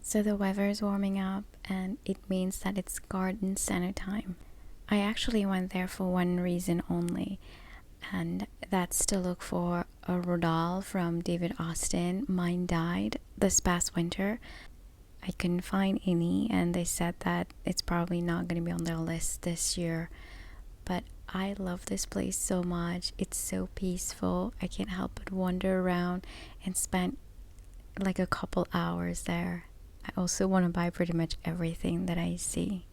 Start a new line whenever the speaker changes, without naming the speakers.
So the weather is warming up and it means that it's garden center time. I actually went there for one reason only, and that's to look for a Rodal from David Austin. Mine died this past winter. I couldn't find any, and they said that it's probably not going to be on their list this year. But I love this place so much. It's so peaceful. I can't help but wander around and spend like a couple hours there. I also want to buy pretty much everything that I see.